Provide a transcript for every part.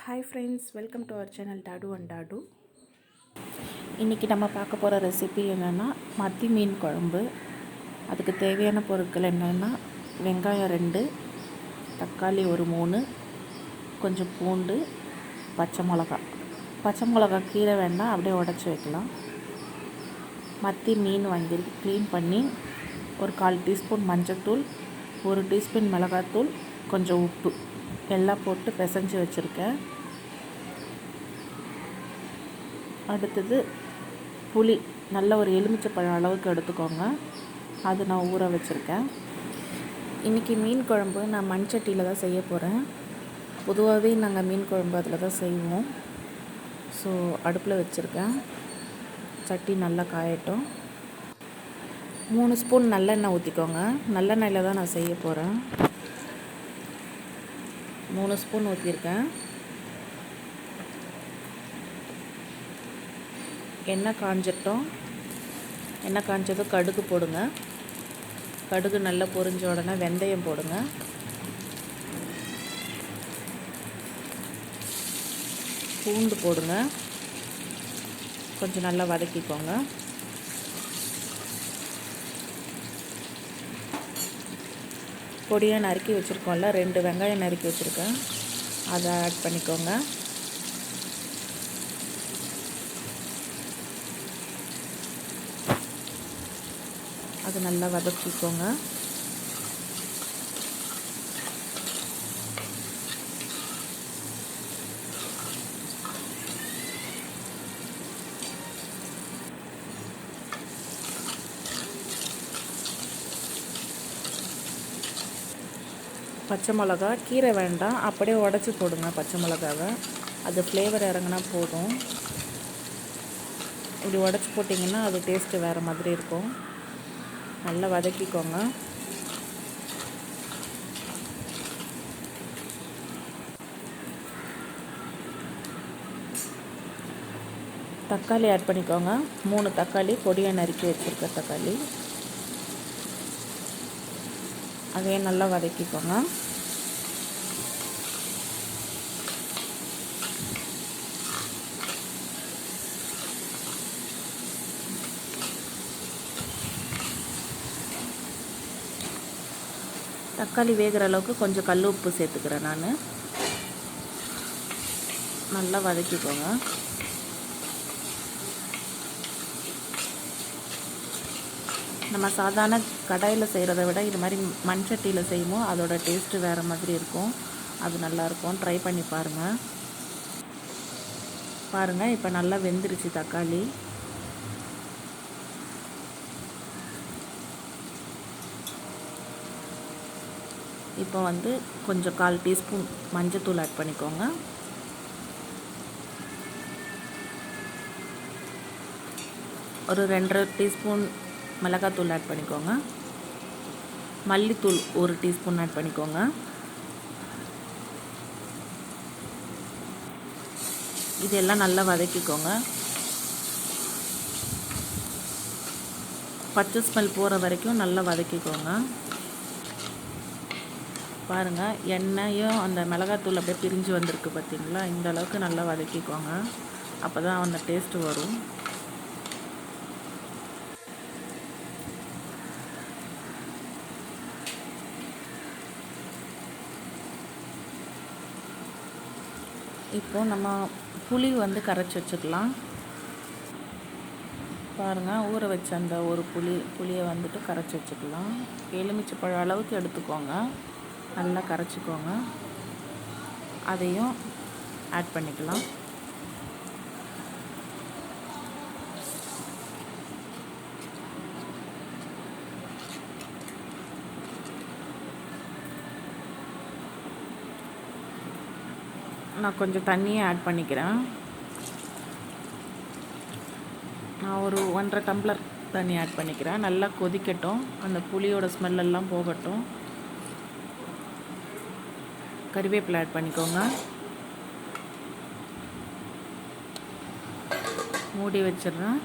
Hi friends, welcome to our channel டாடு and டாடு. இன்றைக்கி நம்ம பார்க்க போகிற ரெசிபி என்னென்னா மத்தி மீன் குழம்பு. அதுக்கு தேவையான பொருட்கள் என்னென்னா வெங்காயம் 2, தக்காளி ஒரு 3, கொஞ்சம் பூண்டு, பச்சை மிளகா கீரை வேண்டாம், அப்படியே உடச்சி வைக்கலாம். மத்தி மீன் வாங்கி க்ளீன் பண்ணி ஒரு 1/4 டீஸ்பூன் மஞ்சள்தூள், 1 டீஸ்பூன் மிளகாத்தூள், கொஞ்சம் உப்பு எல்லாம் போட்டு பிசைஞ்சு வச்சுருக்கேன். அடுத்தது புளி நல்ல ஒரு எலுமிச்சைப்பழம் அளவுக்கு எடுத்துக்கோங்க, அது நான் ஊற வச்சுருக்கேன். இன்றைக்கி மீன் குழம்பு நான் மண் சட்டியில் தான் செய்ய போகிறேன். பொதுவாகவே நாங்கள் மீன் குழம்பு அதில் தான் செய்வோம். ஸோ அடுப்பில் வச்சுருக்கேன். சட்டி நல்லா காயட்டும். 3 ஸ்பூன் நல்லெண்ணெய் ஊற்றிக்கோங்க. நல்லெண்ணெயில் தான் நான் செய்ய போகிறேன். 3 ஸ்பூன் ஊற்றிருக்கேன். எண்ணெய் காஞ்சதும் கடுகு போடுங்க. கடுகு நல்லா பொரிஞ்ச உடனே வெந்தயம் போடுங்க. பூண்டு போடுங்க. கொஞ்சம் நல்லா வதக்கிக்கோங்க. பொடியாக நறுக்கி வச்சுருக்கோம்ல, 2 வெங்காயம் நறுக்கி வச்சுருக்கேன், அதை ஆட் பண்ணிக்கோங்க. அது நல்லா வதக்கிக்கோங்க. பச்சை மிளகா கீரை வேண்டாம், அப்படியே உடச்சி போடுங்க. பச்சை மிளகாவை அது ஃப்ளேவர் இறங்கினா போதும். இப்படி உடச்சி போட்டிங்கன்னா அது டேஸ்ட்டு வேறு மாதிரி இருக்கும். நல்லா வதக்கிக்கோங்க. தக்காளி ஆட் பண்ணிக்கோங்க. 3 தக்காளி பொடியாக நறுக்கி வச்சுருக்க தக்காளி, அதையும் நல்லா வதக்கிக்கோங்க. தக்காளி வேகிற அளவுக்கு கொஞ்சம் கல் உப்பு சேர்த்துக்கிறேன் நான். நல்லா வதக்கிக்கோங்க. நம்ம சாதாரண கடாயில் செய்கிறத விட இது மாதிரி மண் சட்டியில் செய்வோம், அதோட டேஸ்ட்டு வேறு மாதிரி இருக்கும். அது நல்லாயிருக்கும். ட்ரை பண்ணி பாருங்கள். இப்போ நல்லா வெந்துருச்சு தக்காளி. இப்போ கொஞ்சம் 1/4 டீஸ்பூன் மஞ்சள்தூள் ஆட் பண்ணிக்கோங்க. ஒரு 2.5 டீஸ்பூன் மிளகாத்தூள் ஆட் பண்ணிக்கோங்க. மல்லித்தூள் 1 டீஸ்பூன் ஆட் பண்ணிக்கோங்க. இதெல்லாம் நல்லா வதக்கிக்கோங்க. பச்சை ஸ்மெல் போகிற வரைக்கும் நல்லா வதக்கிக்கோங்க. பாருங்கள், எண்ணெயும் அந்த மிளகாத்தூள் அப்படியே பிரிஞ்சு வந்திருக்கு பார்த்தீங்களா? இந்த அளவுக்கு நல்லா வதக்கிக்கோங்க. அப்போ தான் அந்த டேஸ்ட்டு வரும். இப்போது நம்ம புளி கரைச்சி வச்சுக்கலாம். பாருங்கள், ஊற வச்ச அந்த ஒரு புளியை கரைச்சி வச்சுக்கலாம். எலுமிச்சைப்பழம் அளவுக்கு எடுத்துக்கோங்க, நல்லா கரைச்சிக்கோங்க. அதையும் ஆட் பண்ணிக்கலாம். நான் கொஞ்சம் தண்ணியை ஆட் பண்ணிக்கிறேன். நான் ஒரு 1.5 டம்ளர் தண்ணி ஆட் பண்ணிக்கிறேன். நல்லா கொதிக்கட்டும், அந்த புளியோட ஸ்மெல்லெல்லாம் போகட்டும். கறிவேப்பிலை ஆட் பண்ணிக்கோங்க. மூடி வச்சிடுறேன்.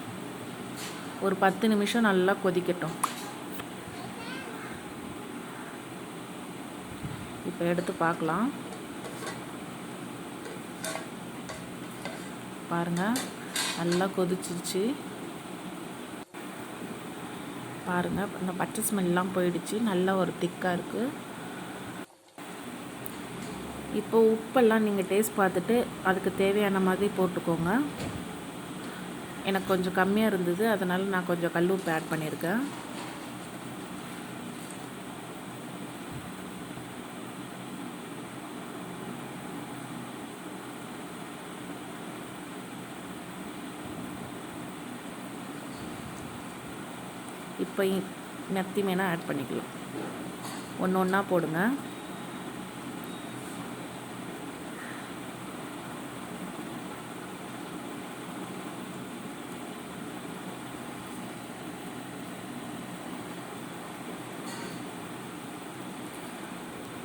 ஒரு 10 நிமிஷம் நல்லா கொதிக்கட்டும். இப்போ எடுத்து பார்க்கலாம். பாருங்கள், நல்லா கொதிச்சிருச்சு பாருங்கள். இந்த பச்சை ஸ்மெல்லாம் போயிடுச்சு, நல்லா ஒரு திக்காக இருக்குது. இப்போ உப்பெல்லாம் நீங்கள் டேஸ்ட் பார்த்துட்டு அதுக்கு தேவையான மாதிரி போட்டுக்கோங்க. எனக்கு கொஞ்சம் கம்மியாக இருந்தது, அதனால் நான் கொஞ்சம் கல் உப்பு ஆட் பண்ணியிருக்கேன். இப்போ மத்தி மீனை ஆட் பண்ணிக்கலாம். ஒன்று ஒன்றா போடுங்க.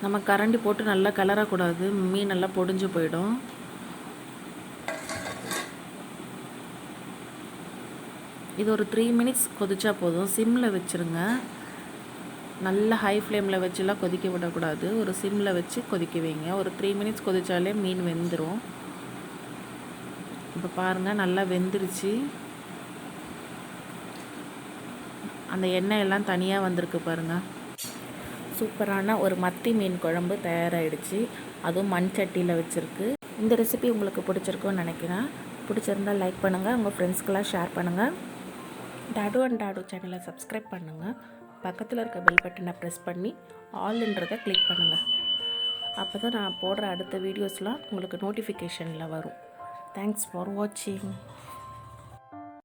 நம்ம கரண்டி போட்டு நல்லா கிளறக்கூடாது, மீன் நல்லா பொடிஞ்சு போயிடும். இது ஒரு 3 மினிட்ஸ் கொதிச்சா போதும். சிம்மில் வச்சுருங்க. நல்லா ஹை ஃப்ளேமில் வச்சுலாம் கொதிக்க விடக்கூடாது. ஒரு சிம்மில் வச்சு கொதிக்க வைங்க. ஒரு 3 மினிட்ஸ் கொதித்தாலே மீன் வெந்துடும். இப்போ பாருங்கள், நல்லா வெந்துருச்சு. அந்த எண்ணெய் எல்லாம் தனியாக வந்திருக்கு பாருங்கள். சூப்பரான ஒரு மத்தி மீன் குழம்பு தயாராகிடுச்சு. அதுவும் மண் சட்டியில் வச்சுருக்கு. இந்த ரெசிபி உங்களுக்கு பிடிச்சிருக்குன்னு நினைக்கிறேன். பிடிச்சிருந்தால் லைக் பண்ணுங்கள், உங்கள் ஃப்ரெண்ட்ஸ்க்கெல்லாம் ஷேர் பண்ணுங்கள். டாடு அண்ட் டாடு சேனலை சப்ஸ்கிரைப் பண்ணுங்கள். பக்கத்தில் இருக்க பெல் பட்டனை ப்ரெஸ் பண்ணி ஆல்ன்றதை கிளிக் பண்ணுங்கள். அப்போ தான் நான் போடுற அடுத்த வீடியோஸ்லாம் உங்களுக்கு நோட்டிஃபிகேஷனில் வரும். தேங்க்ஸ் ஃபார் வாட்சிங்.